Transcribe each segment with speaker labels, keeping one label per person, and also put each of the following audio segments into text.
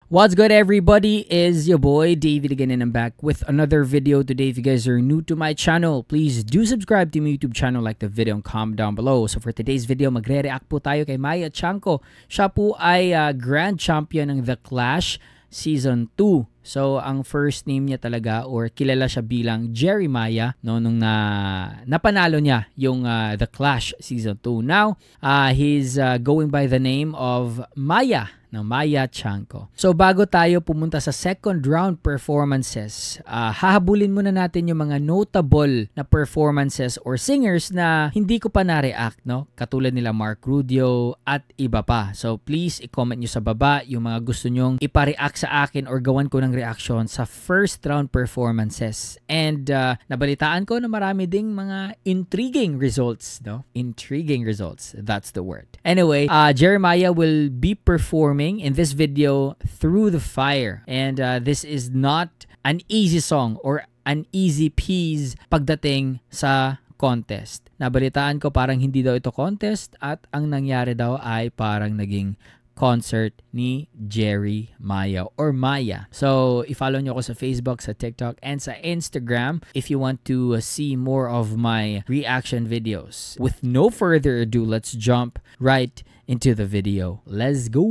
Speaker 1: What's good, everybody? Is your boy David again, and I'm back with another video today. If you guys are new to my channel, please do subscribe to my YouTube channel, like the video, and comment down below. So for today's video, magre-react po tayo kay Maya Chanko. Siya po ay Grand Champion ng The Clash Season 2. So, ang first name niya talaga, or kilala siya bilang Jeremiah, no, nung napanalo niya yung The Clash Season 2. Now, he's going by the name of Maya, na Maya Chanko. So, bago tayo pumunta sa second round performances, hahabulin muna natin yung mga notable na performances or singers na hindi ko pa na-react, no? Katulad nila Mark Rudio at iba pa. So, please, i-comment nyo sa baba yung mga gusto nyong ipa-react sa akin or gawan ko ng reaction sa first round performances. And nabalitaan ko na marami ding mga intriguing results, no? Intriguing results. That's the word. Anyway, Jeremiah will be performing in this video Through the Fire. And this is not an easy song or an easy piece pagdating sa contest. Nabalitaan ko parang hindi daw ito contest at ang nangyari daw ay parang naging concert ni Jeremiah or Maya. So, i-follow nyo ako sa Facebook, sa TikTok, and sa Instagram if you want to see more of my reaction videos. With no further ado, let's jump right into the video. Let's go!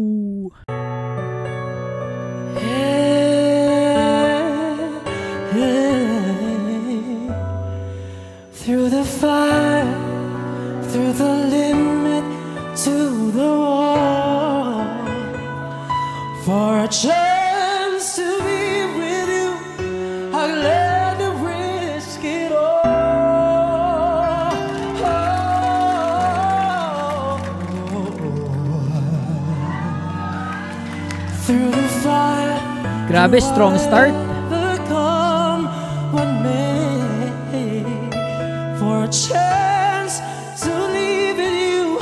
Speaker 2: Through the fire, through the limit, to the wall, for a chance to be with you, I'd gladly risk it all. Through the fire,
Speaker 1: grabe, strong start.
Speaker 2: For a chance to leave with you,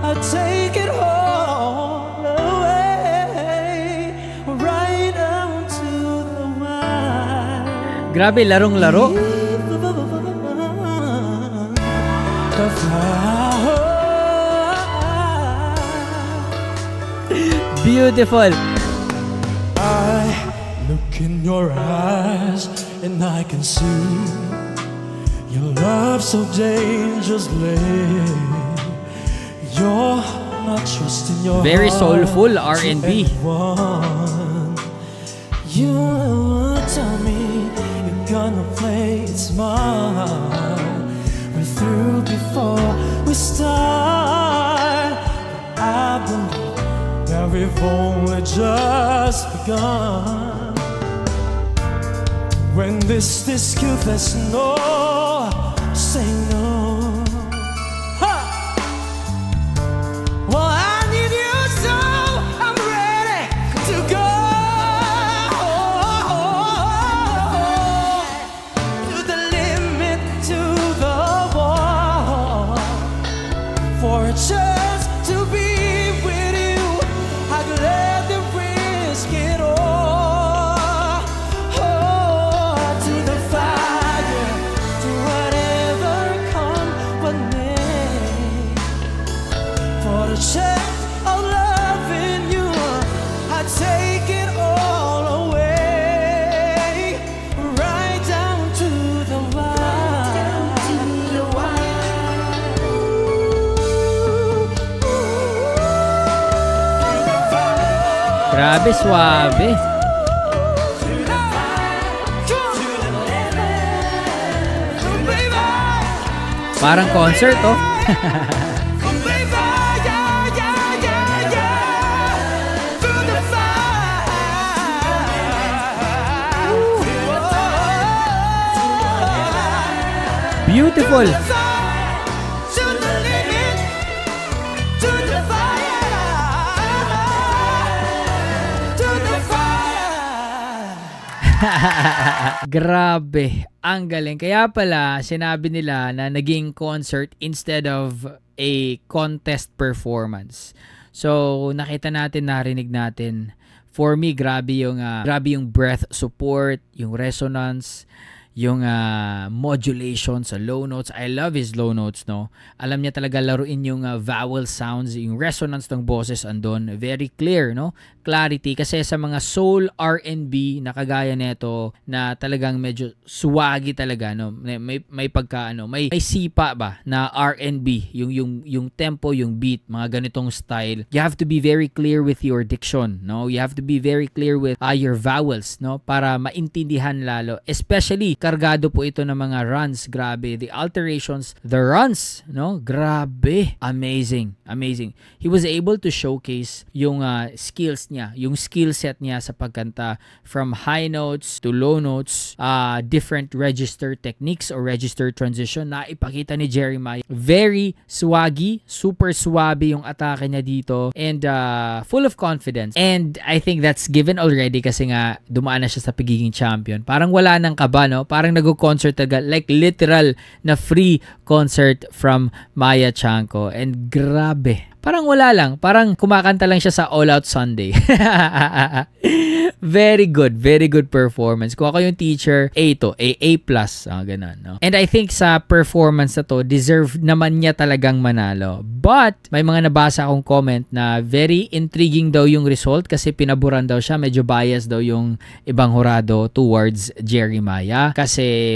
Speaker 2: I'll take it all away, right down to the wire.
Speaker 1: Grabe, larong-laro. Beautiful.
Speaker 2: I look in your eyes and I can see your love so dangerously. You're not trusting your
Speaker 1: very
Speaker 2: heart
Speaker 1: soulful R&B.
Speaker 2: You tell me you're gonna play it smart. We're through before we start. I believe that we've only just begun. When this could, there's no say no. Ha! Well, I need you, so I'm ready to go to the limit, to the wall, for a chance to be with you. I'd gladly risk it all. Chance of loving you, I take it all away, right down to the wire.
Speaker 1: Grabe, suabe. Parang concert, oh. Beautiful. Grabe, ang galing. Kaya pala sinabi nila na naging concert instead of a contest performance. So nakita natin, narinig natin. For me, grabe yung breath support, yung resonance, yung modulation sa low notes. I love his low notes, no? Alam niya talaga laruin yung vowel sounds, yung resonance ng boses andon. Very clear, no? clarity kasi sa mga soul R&B na kagaya nito na talagang medyo swaggy talaga, no? May pagka may sipa ba na R&B, yung tempo, yung beat, mga ganitong style. You have to be very clear with your diction, no? You have to be very clear with your vowels, no? Para maintindihan lalo. Especially kargado po ito ng mga runs, grabe. The alterations, the runs, no? Grabe. Amazing. He was able to showcase yung skills niya, yung skill set niya sa pagkanta from high notes to low notes, different register techniques or register transition na ipakita ni Jeremiah. Very swaggy, super swabe yung atake niya dito and full of confidence. And I think that's given already kasi nga dumaan na siya sa pagiging champion. Parang wala nang kaba, no? Parang nag-concert talaga, like literal na free concert from Maya Chanko. And grabe. Parang wala lang. Parang kumakanta lang siya sa All Out Sunday. Very good performance. Kung ako yung teacher, A+, ganun, no? And I think sa performance na to, deserve naman niya talagang manalo. But, may mga nabasa akong comment na very intriguing daw yung result kasi pinaburan daw siya. Medyo biased daw yung ibang hurado towards Jeremiah. Kasi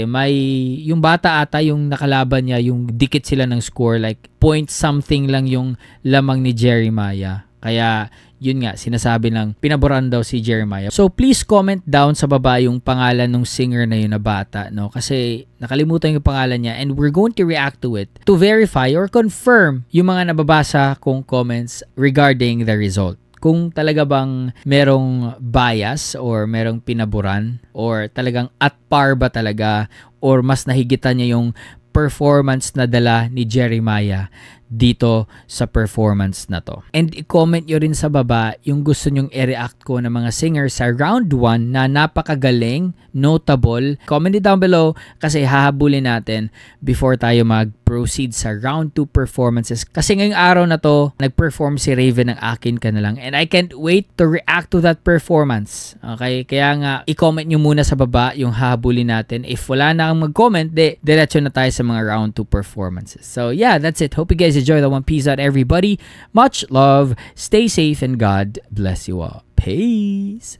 Speaker 1: yung bata ata, yung nakalaban niya, yung dikit sila ng score, like point something lang yung lamang ni Jeremiah. Kaya, yun nga, sinasabi lang, pinaboran daw si Jeremiah. So, please comment down sa baba yung pangalan ng singer na yun na bata, no? Kasi, nakalimutan yung pangalan niya and we're going to react to it to verify or confirm yung mga nababasa kong comments regarding the result. Kung talaga bang merong bias or merong pinaboran or talagang at par ba talaga or mas nahigitan niya yung performance na dala ni Jeremiah dito sa performance na to. And i-comment nyo rin sa baba yung gusto nyong i-react ko ng mga singers sa round 1 na napakagaling, notable. Comment it down below kasi hahabulin natin before tayo mag-proceed sa round 2 performances. Kasi ngayong araw na to, nag-perform si Raven ng Akin Ka Na Lang and I can't wait to react to that performance. Okay? Kaya nga, i-comment nyo muna sa baba yung hahabulin natin. If wala na kang mag-comment, diretso na tayo sa mga round 2 performances. So yeah, that's it. Hope you guys enjoy that one. Peace out, everybody. Much love. Stay safe and God bless you all. Peace.